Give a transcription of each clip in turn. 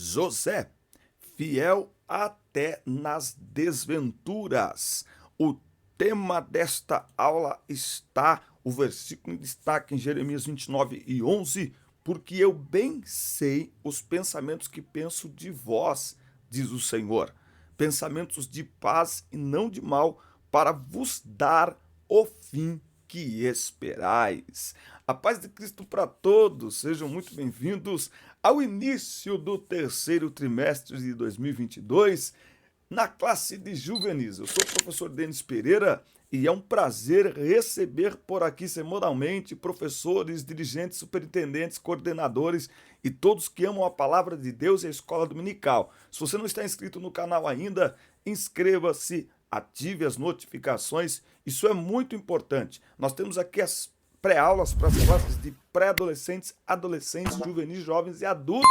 José, fiel até nas desventuras. O tema desta aula está, o versículo em destaque em Jeremias 29:11, porque eu bem sei os pensamentos que penso de vós, diz o Senhor, pensamentos de paz e não de mal, para vos dar o fim que esperais. A paz de Cristo para todos, sejam muito bem-vindos ao início do terceiro trimestre de 2022, na classe de juvenis. Eu sou o professor Denis Pereira e é um prazer receber por aqui semanalmente professores, dirigentes, superintendentes, coordenadores e todos que amam a palavra de Deus e a escola dominical. Se você não está inscrito no canal ainda, inscreva-se, ative as notificações, isso é muito importante. Nós temos aqui as pré-aulas para as classes de pré-adolescentes, adolescentes, juvenis, jovens e adultos.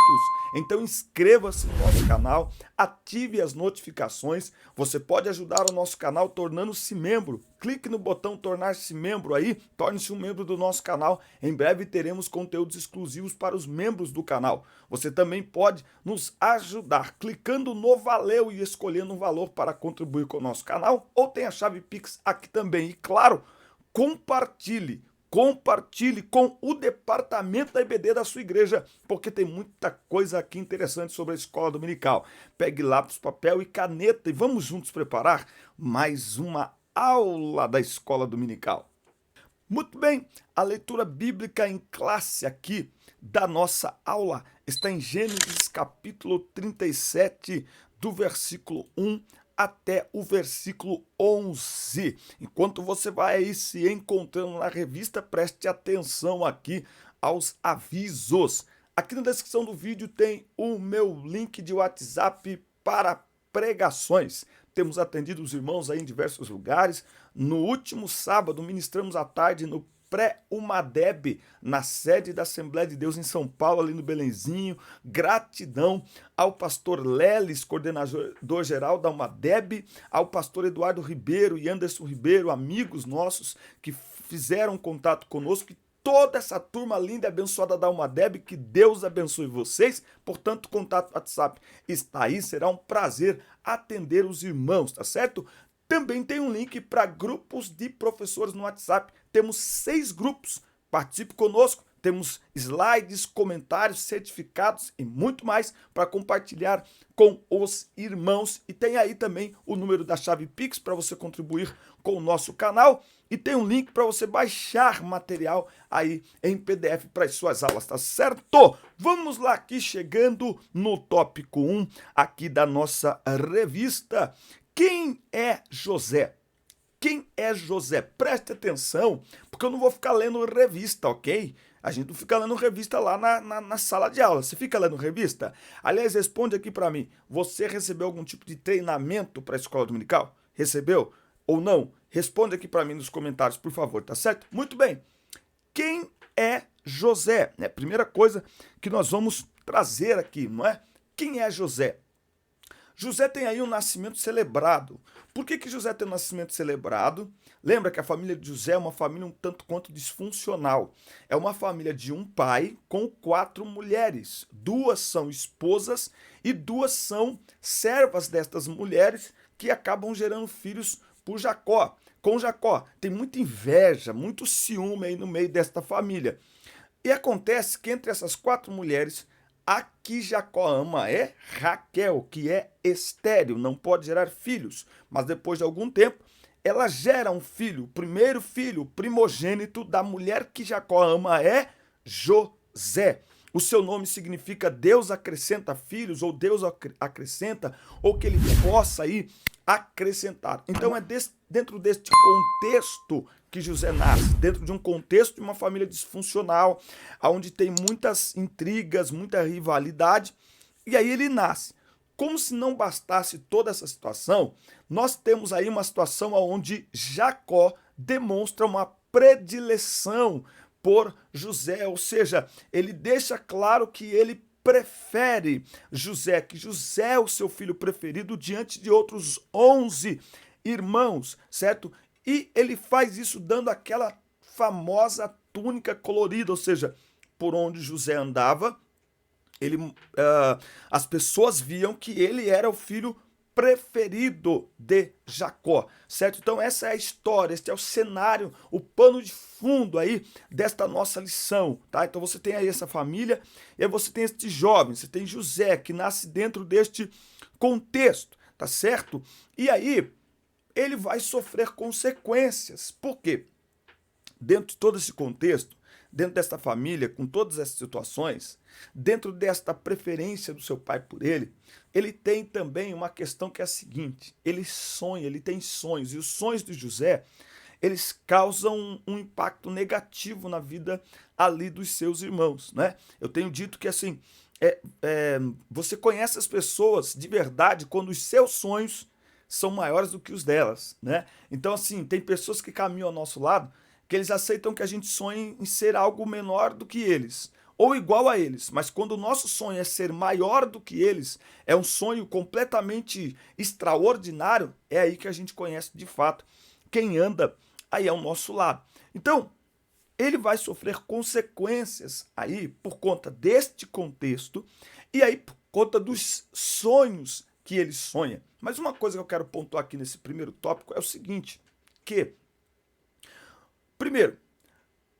Então inscreva-se no nosso canal, ative as notificações. Você pode ajudar o nosso canal tornando-se membro. Clique no botão tornar-se membro aí, torne-se um membro do nosso canal. Em breve teremos conteúdos exclusivos para os membros do canal. Você também pode nos ajudar clicando no Valeu e escolhendo um valor para contribuir com o nosso canal, ou tem a chave Pix aqui também. E claro, compartilhe com o departamento da IBD da sua igreja, porque tem muita coisa aqui interessante sobre a escola dominical. Pegue lápis, papel e caneta e vamos juntos preparar mais uma aula da escola dominical. Muito bem, a leitura bíblica em classe aqui da nossa aula está em Gênesis capítulo 37, do versículo 1 até o versículo 11. Enquanto você vai aí se encontrando na revista, preste atenção aqui aos avisos. Aqui na descrição do vídeo tem o meu link de WhatsApp para pregações. Temos atendido os irmãos aí em diversos lugares. No último sábado, ministramos à tarde no pré-UMADEB, na sede da Assembleia de Deus em São Paulo, ali no Belenzinho. Gratidão ao pastor Lelis, coordenador-geral da UMADEB, ao pastor Eduardo Ribeiro e Anderson Ribeiro, amigos nossos que fizeram contato conosco, e toda essa turma linda e abençoada da UMADEB, que Deus abençoe vocês. Portanto, o contato WhatsApp está aí, será um prazer atender os irmãos, tá certo? Também tem um link para grupos de professores no WhatsApp. Temos 6 grupos. Participe conosco. Temos slides, comentários, certificados e muito mais para compartilhar com os irmãos. E tem aí também o número da chave Pix para você contribuir com o nosso canal. E tem um link para você baixar material aí em PDF para as suas aulas, tá certo? Vamos lá aqui, chegando no tópico 1 aqui da nossa revista. Quem é José? Quem é José? Preste atenção, porque eu não vou ficar lendo revista, ok? A gente não fica lendo revista lá na sala de aula. Você fica lendo revista? Aliás, responde aqui para mim. Você recebeu algum tipo de treinamento para a escola dominical? Recebeu ou não? Responde aqui para mim nos comentários, por favor, tá certo? Muito bem. Quem é José? É a primeira coisa que nós vamos trazer aqui, não é? Quem é José? José tem aí um nascimento celebrado. Por que José tem um nascimento celebrado? Lembra que a família de José é uma família um tanto quanto disfuncional. É uma família de um pai com 4 mulheres. 2 são esposas e 2 são servas destas mulheres, que acabam gerando filhos por Jacó. Com Jacó tem muita inveja, muito ciúme aí no meio desta família. E acontece que entre essas 4 mulheres, a que Jacó ama é Raquel, que é estéril, não pode gerar filhos. Mas depois de algum tempo, ela gera um filho. O primeiro filho, o primogênito da mulher que Jacó ama é José. O seu nome significa Deus acrescenta filhos, ou Deus acrescenta, ou que ele possa aí acrescentar. Então é dentro deste contexto que José nasce, dentro de um contexto de uma família disfuncional, onde tem muitas intrigas, muita rivalidade, e aí ele nasce. Como se não bastasse toda essa situação, nós temos aí uma situação onde Jacó demonstra uma predileção por José, ou seja, ele deixa claro que ele prefere José, que José é o seu filho preferido diante de outros 11 irmãos, certo? E ele faz isso dando aquela famosa túnica colorida, ou seja, por onde José andava, as pessoas viam que ele era o filho preferido de Jacó, certo? Então essa é a história, este é o cenário, o pano de fundo aí desta nossa lição, tá? Então você tem aí essa família, e aí você tem este jovem, você tem José, que nasce dentro deste contexto, tá certo? E aí ele vai sofrer consequências. Por quê? Dentro de todo esse contexto, dentro desta família, com todas essas situações, dentro desta preferência do seu pai por ele, ele tem também uma questão que é a seguinte: ele sonha, ele tem sonhos, e os sonhos de José, eles causam um impacto negativo na vida ali dos seus irmãos, né? Eu tenho dito que assim, você conhece as pessoas de verdade quando os seus sonhos são maiores do que os delas, né? Então assim, tem pessoas que caminham ao nosso lado que eles aceitam que a gente sonhe em ser algo menor do que eles, ou igual a eles, mas quando o nosso sonho é ser maior do que eles, é um sonho completamente extraordinário, é aí que a gente conhece de fato quem anda aí ao nosso lado. Então, ele vai sofrer consequências aí por conta deste contexto e aí por conta dos sonhos que ele sonha. Mas uma coisa que eu quero pontuar aqui nesse primeiro tópico é o seguinte, que primeiro,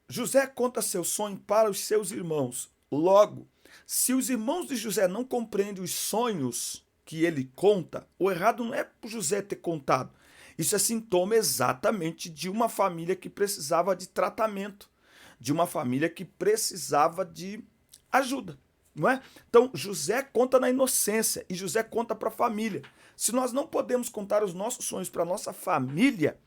José conta seu sonho para os seus irmãos. Logo, se os irmãos de José não compreendem os sonhos que ele conta, o errado não é o José ter contado. Isso é sintoma exatamente de uma família que precisava de tratamento, de uma família que precisava de ajuda, não é? Então, José conta na inocência e José conta para a família. Se nós não podemos contar os nossos sonhos para a nossa família,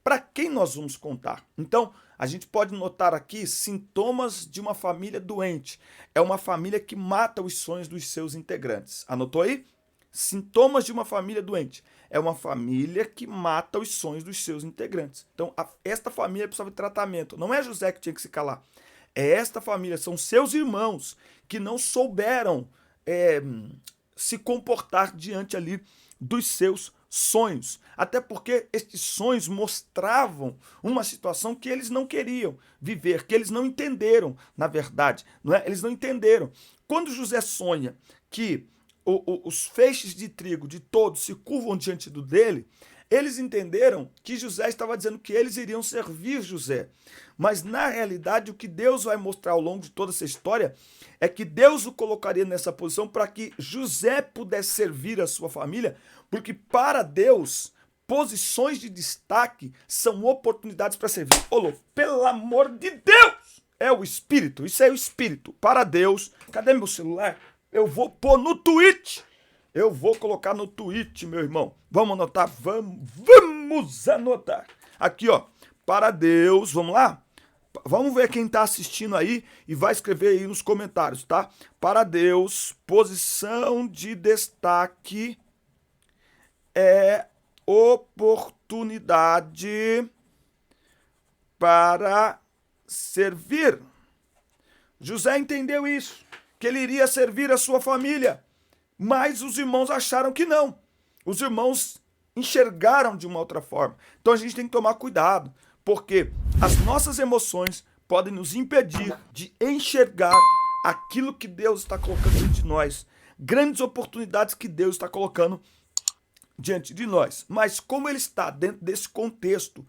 para quem nós vamos contar? Então, a gente pode notar aqui sintomas de uma família doente. É uma família que mata os sonhos dos seus integrantes. Anotou aí? Sintomas de uma família doente. É uma família que mata os sonhos dos seus integrantes. Então, esta família precisava de tratamento. Não é José que tinha que se calar. É esta família, são seus irmãos que não souberam se comportar diante ali dos seus sonhos, até porque estes sonhos mostravam uma situação que eles não queriam viver, que eles não entenderam, na verdade, não é? Eles não entenderam. Quando José sonha que os feixes de trigo de todos se curvam diante dele, eles entenderam que José estava dizendo que eles iriam servir José. Mas, na realidade, o que Deus vai mostrar ao longo de toda essa história é que Deus o colocaria nessa posição para que José pudesse servir a sua família, porque para Deus, posições de destaque são oportunidades para servir. Ô, pelo amor de Deus! É o Espírito, isso é o Espírito. Para Deus, cadê meu celular? Eu vou pôr no tweet. Eu vou colocar no tweet, meu irmão. Vamos anotar? Vamos anotar. Aqui, ó. Para Deus, vamos lá? Vamos ver quem está assistindo aí e vai escrever aí nos comentários, tá? Para Deus, posição de destaque é oportunidade para servir. José entendeu isso, que ele iria servir a sua família, mas os irmãos acharam que não. Os irmãos enxergaram de uma outra forma. Então a gente tem que tomar cuidado, porque as nossas emoções podem nos impedir de enxergar aquilo que Deus está colocando diante de nós, grandes oportunidades que Deus está colocando diante de nós. Mas como ele está dentro desse contexto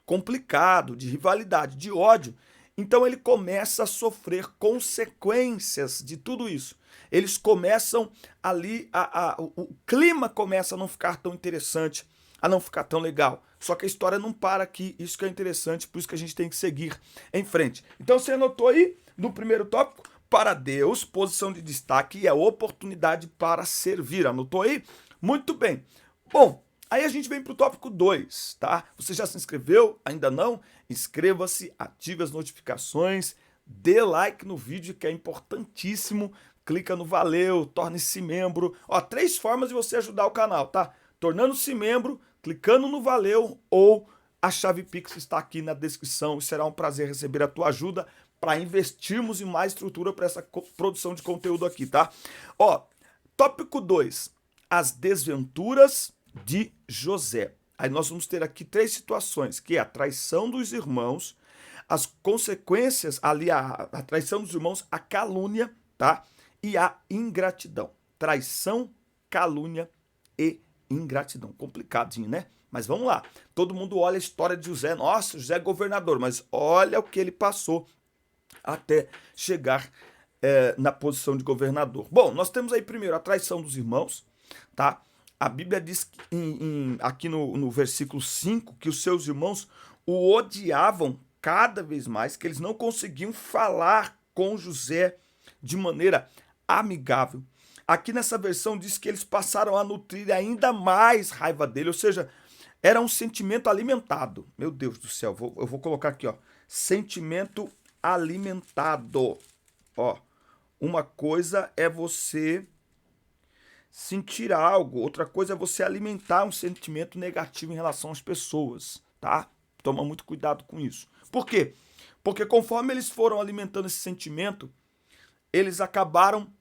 complicado, de rivalidade, de ódio, então ele começa a sofrer consequências de tudo isso. Eles começam ali, o clima começa a não ficar tão interessante, a não ficar tão legal. Só que a história não para aqui, isso que é interessante, por isso que a gente tem que seguir em frente. Então você anotou aí, no primeiro tópico, para Deus, posição de destaque e a oportunidade para servir. Anotou aí? Muito bem. Bom, aí a gente vem para o tópico 2, tá? Você já se inscreveu? Ainda não? Inscreva-se, ative as notificações, dê like no vídeo que é importantíssimo, clica no valeu, torne-se membro. Ó, 3 formas de você ajudar o canal, tá? Tornando-se membro, clicando no valeu ou a chave Pix está aqui na descrição. Será um prazer receber a tua ajuda para investirmos em mais estrutura para essa produção de conteúdo aqui, tá? Ó, tópico 2, as desventuras de José. Aí nós vamos ter aqui 3 situações, que é a traição dos irmãos, as consequências ali, a traição dos irmãos, a calúnia, tá? e a ingratidão. Traição, calúnia e ingratidão. Complicadinho, né? Mas vamos lá. Todo mundo olha a história de José. Nossa, José é governador, mas olha o que ele passou até chegar na posição de governador. Bom, nós temos aí primeiro a traição dos irmãos, tá? A Bíblia diz aqui no versículo 5 que os seus irmãos o odiavam cada vez mais, que eles não conseguiam falar com José de maneira amigável. Aqui nessa versão diz que eles passaram a nutrir ainda mais raiva dele, ou seja, era um sentimento alimentado. Meu Deus do céu, eu vou colocar aqui, ó, sentimento alimentado. Ó, uma coisa é você sentir algo, outra coisa é você alimentar um sentimento negativo em relação às pessoas, tá? Toma muito cuidado com isso. Por quê? Porque conforme eles foram alimentando esse sentimento, eles acabaram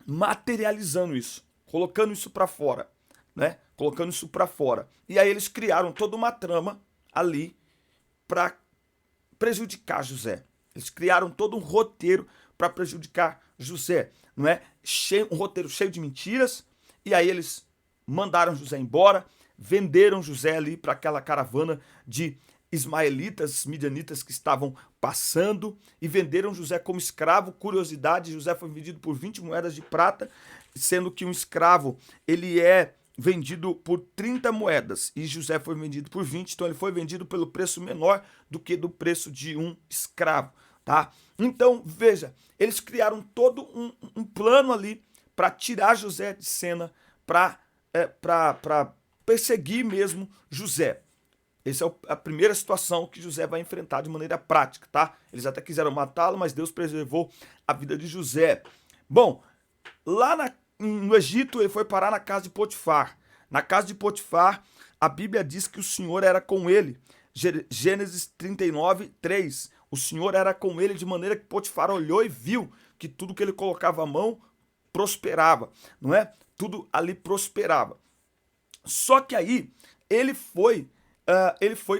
materializando isso, colocando isso para fora, né? Colocando isso para fora. E aí eles criaram toda uma trama ali para prejudicar José. Eles criaram todo um roteiro para prejudicar José, não é? Um roteiro cheio de mentiras, e aí eles mandaram José embora, venderam José ali para aquela caravana de ismaelitas, midianitas que estavam passando, e venderam José como escravo. Curiosidade, José foi vendido por 20 moedas de prata, sendo que um escravo, ele é vendido por 30 moedas, e José foi vendido por 20, então ele foi vendido pelo preço menor do que do preço de um escravo, tá? Então, veja, eles criaram todo um plano ali para tirar José de cena, para perseguir mesmo José. Essa é a primeira situação que José vai enfrentar de maneira prática, tá? Eles até quiseram matá-lo, mas Deus preservou a vida de José. Bom, lá no Egito ele foi parar na casa de Potifar. Na casa de Potifar, a Bíblia diz que o Senhor era com ele. Gênesis 39, 3. O Senhor era com ele de maneira que Potifar olhou e viu que tudo que ele colocava a mão prosperava, não é? Tudo ali prosperava. Só que aí ele foi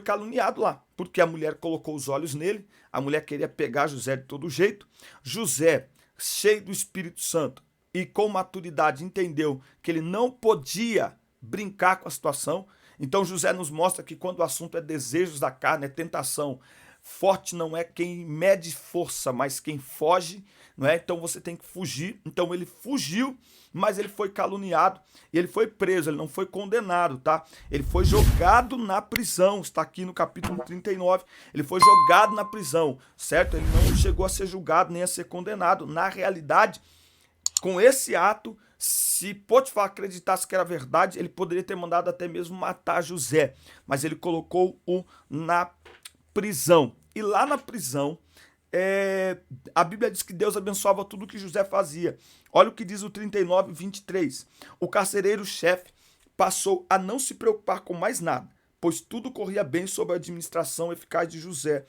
caluniado lá, porque a mulher colocou os olhos nele, a mulher queria pegar José de todo jeito. José, cheio do Espírito Santo e com maturidade, entendeu que ele não podia brincar com a situação. Então José nos mostra que quando o assunto é desejos da carne, é tentação, forte não é quem mede força, mas quem foge, não é? Então você tem que fugir. Então ele fugiu, mas ele foi caluniado e ele foi preso, ele não foi condenado, tá? Ele foi jogado na prisão, está aqui no capítulo 39, ele foi jogado na prisão, certo? Ele não chegou a ser julgado nem a ser condenado. Na realidade, com esse ato, se Potifar acreditasse que era verdade, ele poderia ter mandado até mesmo matar José, mas ele colocou-o na prisão. E lá na prisão, a Bíblia diz que Deus abençoava tudo que José fazia. Olha o que diz o 39, 23. O carcereiro-chefe passou a não se preocupar com mais nada, pois tudo corria bem sob a administração eficaz de José,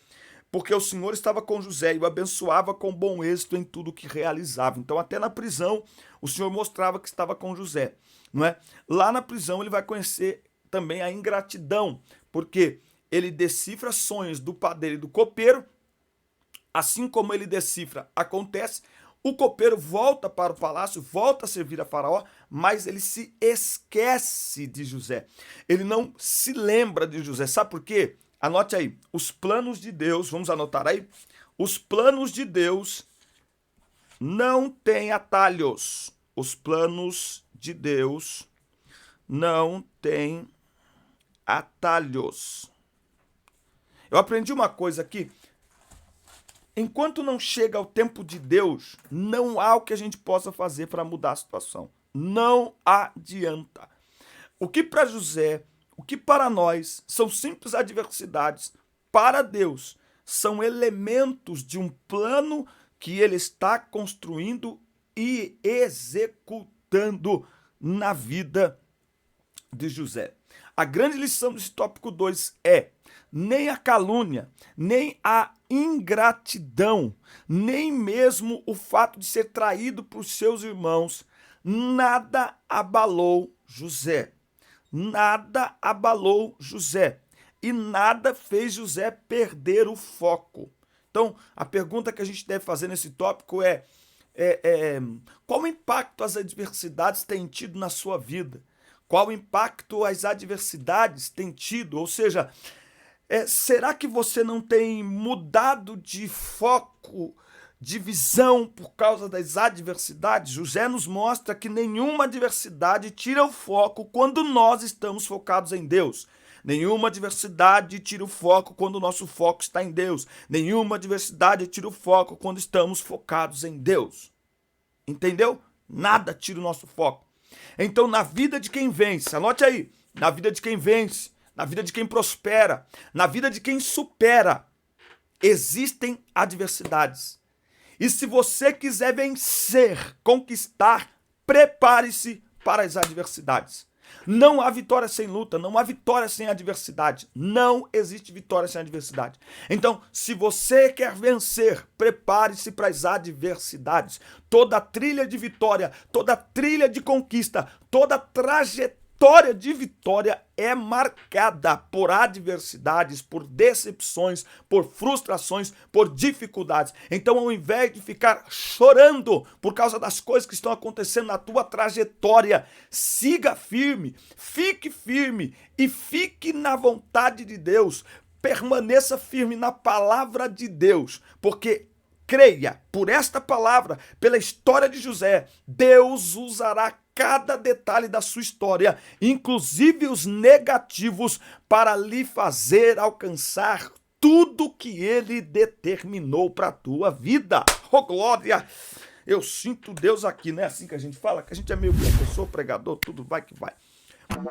porque o Senhor estava com José e o abençoava com bom êxito em tudo que realizava. Então, até na prisão, o Senhor mostrava que estava com José, não é? Lá na prisão, ele vai conhecer também a ingratidão, porque ele decifra sonhos do padeiro e do copeiro. Assim como ele decifra, acontece, o copeiro volta para o palácio, volta a servir a Faraó, mas ele se esquece de José. Ele não se lembra de José. Sabe por quê? Anote aí, os planos de Deus, vamos anotar aí? Os planos de Deus não têm atalhos. Os planos de Deus não têm atalhos. Eu aprendi uma coisa aqui. Enquanto não chega o tempo de Deus, não há o que a gente possa fazer para mudar a situação. Não adianta. O que para José, o que para nós são simples adversidades, para Deus são elementos de um plano que ele está construindo e executando na vida de José. A grande lição desse tópico 2 é: nem a calúnia, nem a ingratidão, nem mesmo o fato de ser traído por seus irmãos, nada abalou José. Nada abalou José. E nada fez José perder o foco. Então, a pergunta que a gente deve fazer nesse tópico é: qual impacto as adversidades têm tido na sua vida? Qual impacto as adversidades têm tido? Ou seja, será que você não tem mudado de foco, de visão por causa das adversidades? José nos mostra que nenhuma adversidade tira o foco quando nós estamos focados em Deus. Nenhuma adversidade tira o foco quando o nosso foco está em Deus. Nenhuma adversidade tira o foco quando estamos focados em Deus. Entendeu? Nada tira o nosso foco. Então, na vida de quem vence, anote aí, na vida de quem vence, na vida de quem prospera, na vida de quem supera, existem adversidades. E se você quiser vencer, conquistar, prepare-se para as adversidades. Não há vitória sem luta, não há vitória sem adversidade. Não existe vitória sem adversidade. Então, se você quer vencer, prepare-se para as adversidades. Toda trilha de vitória, toda trilha de conquista, toda trajetória de vitória é marcada por adversidades, por decepções, por frustrações, por dificuldades. Então, ao invés de ficar chorando por causa das coisas que estão acontecendo na tua trajetória, siga firme, fique firme e fique na vontade de Deus. Permaneça firme na palavra de Deus, porque creia, por esta palavra, pela história de José, Deus usará cada detalhe da sua história, inclusive os negativos, para lhe fazer alcançar tudo que ele determinou para a tua vida. Oh, glória! Eu sinto Deus aqui, não é assim que a gente fala? Que a gente é meio professor, pregador, tudo vai que vai.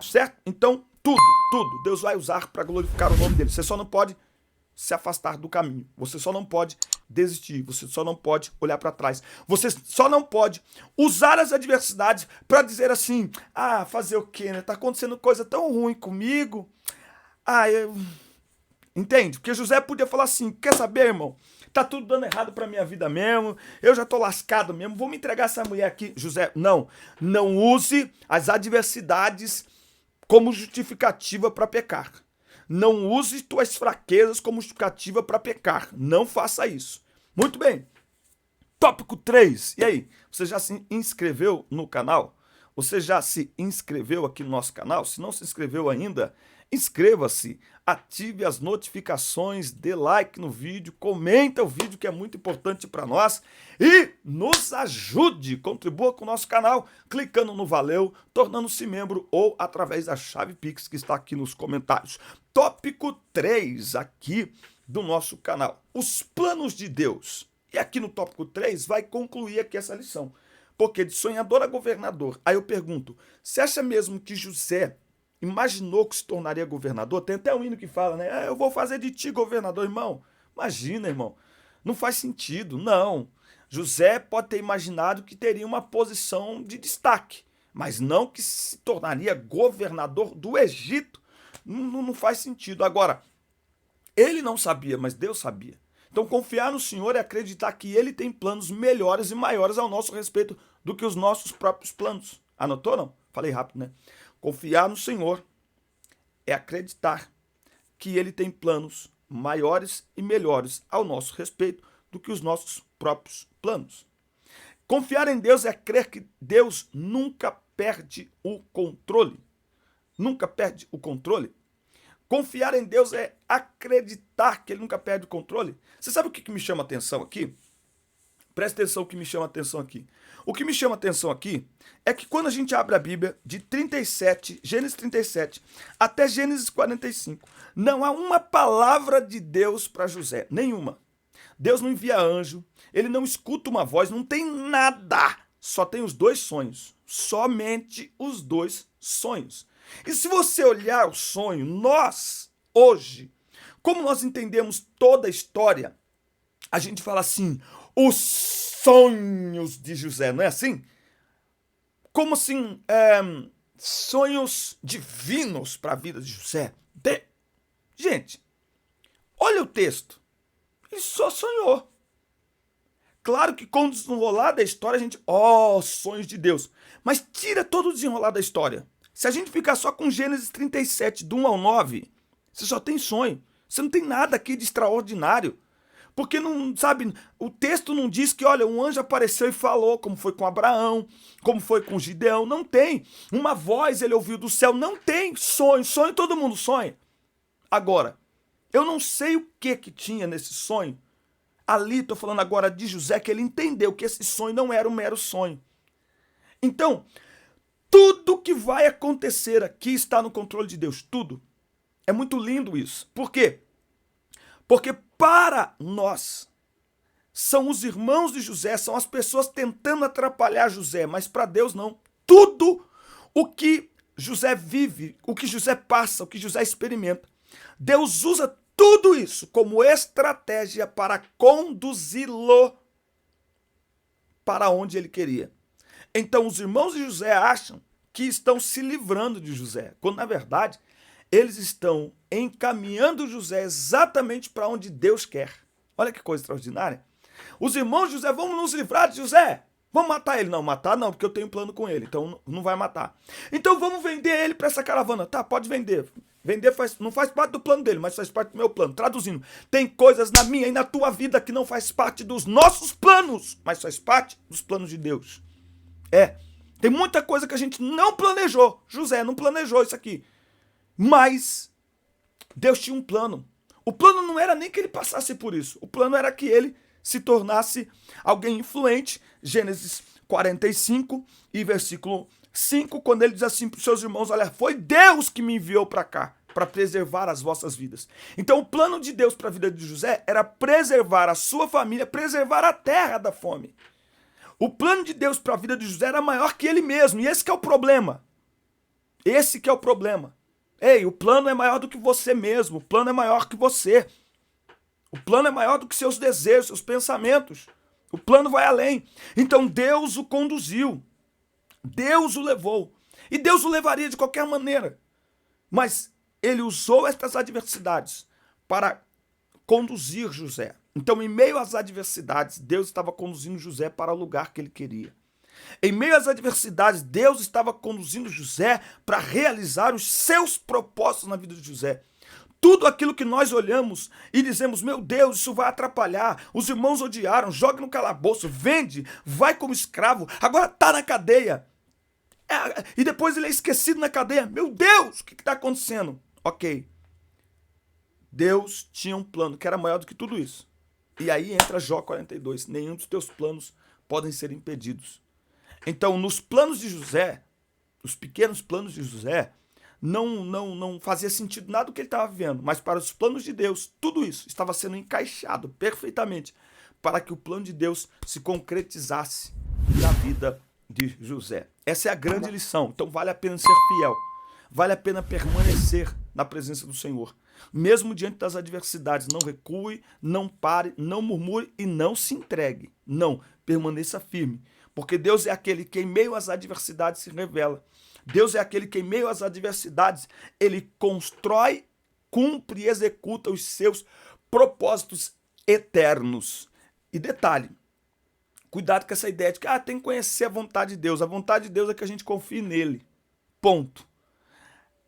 Certo? Então, tudo, Deus vai usar para glorificar o nome dele. Você só não pode se afastar do caminho. Você só não pode desistir. Você só não pode olhar para trás. Você só não pode usar as adversidades para dizer assim: ah, fazer o quê, né? Tá acontecendo coisa tão ruim comigo. Entende? Porque José podia falar assim: quer saber, irmão? Tá tudo dando errado pra minha vida mesmo. Eu já tô lascado mesmo. Vou me entregar essa mulher aqui. José, não use as adversidades como justificativa para pecar. Não use tuas fraquezas como justificativa para pecar. Não faça isso. Muito bem. Tópico 3. E aí? Você já se inscreveu no canal? Você já se inscreveu aqui no nosso canal? Se não se inscreveu ainda, inscreva-se, ative as notificações, dê like no vídeo, comenta o vídeo que é muito importante para nós e nos ajude, contribua com o nosso canal, clicando no valeu, tornando-se membro ou através da chave Pix que está aqui nos comentários. Tópico 3 aqui do nosso canal, os planos de Deus. E aqui no tópico 3 vai concluir aqui essa lição, porque de sonhador a governador. Aí eu pergunto, você acha mesmo que José imaginou que se tornaria governador? Tem até um hino que fala, né? Eu vou fazer de ti governador, irmão. Imagina, irmão. Não faz sentido, não. José pode ter imaginado que teria uma posição de destaque, mas não que se tornaria governador do Egito. Não faz sentido. Agora, ele não sabia, mas Deus sabia. Então, confiar no Senhor é acreditar que Ele tem planos melhores e maiores ao nosso respeito do que os nossos próprios planos. Anotou, não? Falei rápido, né? Confiar no Senhor é acreditar que Ele tem planos maiores e melhores ao nosso respeito do que os nossos próprios planos. Confiar em Deus é crer que Deus nunca perde o controle. Nunca perde o controle. Confiar em Deus é acreditar que Ele nunca perde o controle. Você sabe o que me chama a atenção aqui? Presta atenção o que me chama a atenção aqui. O que me chama a atenção aqui é que quando a gente abre a Bíblia de Gênesis 37 até Gênesis 45, não há uma palavra de Deus para José, nenhuma. Deus não envia anjo, ele não escuta uma voz, não tem nada. Só tem os dois sonhos, somente os dois sonhos. E se você olhar o sonho, nós, hoje, como nós entendemos toda a história, a gente fala assim, os sonhos de José, não é assim? Como assim, sonhos divinos para a vida de José. Gente, olha o texto, ele só sonhou. Claro que com o desenrolar da história a gente, sonhos de Deus, mas tira todo o desenrolar da história. Se a gente ficar só com Gênesis 37, do 1 ao 9, você só tem sonho. Você não tem nada aqui de extraordinário. Porque não, sabe, o texto não diz que, olha, um anjo apareceu e falou, como foi com Abraão, como foi com Gideão. Não tem. Uma voz ele ouviu do céu. Não tem sonho. Sonho todo mundo sonha. Agora, eu não sei o que tinha nesse sonho. Ali, estou falando agora de José, que ele entendeu que esse sonho não era um mero sonho. Então, tudo que vai acontecer aqui está no controle de Deus. Tudo. É muito lindo isso. Por quê? Porque para nós, são os irmãos de José, são as pessoas tentando atrapalhar José, mas para Deus não. Tudo o que José vive, o que José passa, o que José experimenta, Deus usa tudo isso como estratégia para conduzi-lo para onde ele queria. Então os irmãos de José acham que estão se livrando de José, quando na verdade eles estão encaminhando José exatamente para onde Deus quer. Olha que coisa extraordinária. Os irmãos de José, vamos nos livrar de José. Vamos matar ele. Não, matar não, porque eu tenho um plano com ele, então não vai matar. Então vamos vender ele para essa caravana. Tá, pode vender. Vender não faz parte do plano dele, mas faz parte do meu plano. Traduzindo, tem coisas na minha e na tua vida que não faz parte dos nossos planos, mas faz parte dos planos de Deus. Tem muita coisa que a gente não planejou. José não planejou isso aqui. Mas Deus tinha um plano. O plano não era nem que ele passasse por isso. O plano era que ele se tornasse alguém influente. Gênesis 45 e versículo 5, quando ele diz assim para os seus irmãos, olha, foi Deus que me enviou para cá, para preservar as vossas vidas. Então o plano de Deus para a vida de José era preservar a sua família, preservar a terra da fome. O plano de Deus para a vida de José era maior que ele mesmo. E esse que é o problema. Esse que é o problema. Ei, o plano é maior do que você mesmo. O plano é maior que você. O plano é maior do que seus desejos, seus pensamentos. O plano vai além. Então Deus o conduziu. Deus o levou. E Deus o levaria de qualquer maneira. Mas ele usou estas adversidades para conduzir José. Então, em meio às adversidades, Deus estava conduzindo José para o lugar que ele queria. Em meio às adversidades, Deus estava conduzindo José para realizar os seus propósitos na vida de José. Tudo aquilo que nós olhamos e dizemos, meu Deus, isso vai atrapalhar, os irmãos odiaram, joga no calabouço, vende, vai como escravo, agora está na cadeia. E depois ele é esquecido na cadeia. Meu Deus, o que está acontecendo? Ok. Deus tinha um plano que era maior do que tudo isso. E aí entra Jó 42. Nenhum dos teus planos podem ser impedidos. Então, nos planos de José, os pequenos planos de José, não fazia sentido nada do que ele estava vivendo. Mas para os planos de Deus, tudo isso estava sendo encaixado perfeitamente para que o plano de Deus se concretizasse na vida de José. Essa é a grande lição. Então, vale a pena ser fiel. Vale a pena permanecer na presença do Senhor. Mesmo diante das adversidades, não recue, não pare, não murmure e não se entregue. Não, permaneça firme. Porque Deus é aquele que em meio às adversidades se revela. Deus é aquele que em meio às adversidades, ele constrói, cumpre e executa os seus propósitos eternos. E detalhe, cuidado com essa ideia de que tem que conhecer a vontade de Deus. A vontade de Deus é que a gente confie nele. Ponto.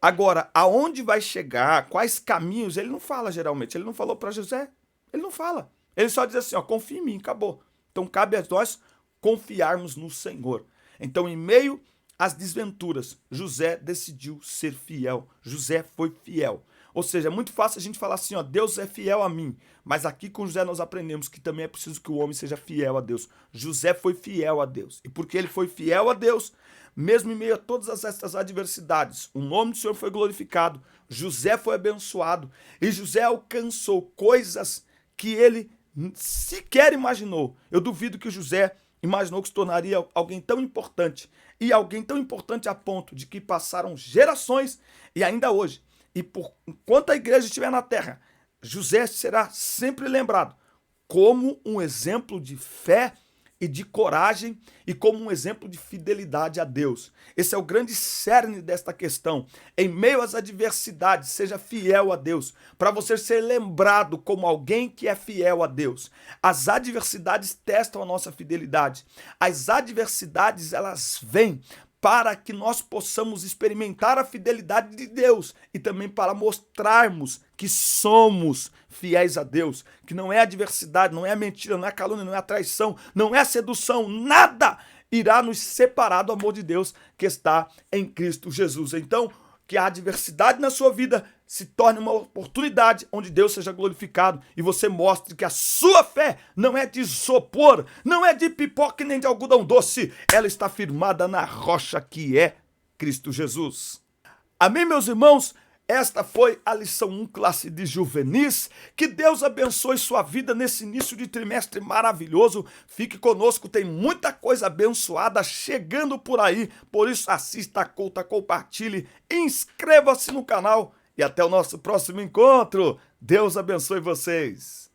Agora, aonde vai chegar, quais caminhos, ele não fala geralmente. Ele não falou para José, ele não fala. Ele só diz assim, confia em mim, acabou. Então cabe a nós confiarmos no Senhor. Então, em meio às desventuras, José decidiu ser fiel. José foi fiel. Ou seja, é muito fácil a gente falar assim, Deus é fiel a mim. Mas aqui com José nós aprendemos que também é preciso que o homem seja fiel a Deus. José foi fiel a Deus. E porque ele foi fiel a Deus, mesmo em meio a todas essas adversidades, o nome do Senhor foi glorificado, José foi abençoado e José alcançou coisas que ele sequer imaginou. Eu duvido que José imaginou que se tornaria alguém tão importante e alguém tão importante a ponto de que passaram gerações e ainda hoje, e por enquanto a igreja estiver na terra, José será sempre lembrado como um exemplo de fé e de coragem e como um exemplo de fidelidade a Deus. Esse é o grande cerne desta questão. Em meio às adversidades, seja fiel a Deus, para você ser lembrado como alguém que é fiel a Deus. As adversidades testam a nossa fidelidade. As adversidades, elas vêm para que nós possamos experimentar a fidelidade de Deus e também para mostrarmos que somos fiéis a Deus, que não é adversidade, não é mentira, não é calúnia, não é traição, não é sedução, nada irá nos separar do amor de Deus que está em Cristo Jesus. Então, que a adversidade na sua vida se torne uma oportunidade onde Deus seja glorificado e você mostre que a sua fé não é de isopor, não é de pipoca nem de algodão doce, ela está firmada na rocha que é Cristo Jesus. Amém, meus irmãos? Esta foi a lição 1, classe de juvenis. Que Deus abençoe sua vida nesse início de trimestre maravilhoso. Fique conosco, tem muita coisa abençoada chegando por aí. Por isso, assista, curta, compartilhe, inscreva-se no canal e até o nosso próximo encontro. Deus abençoe vocês.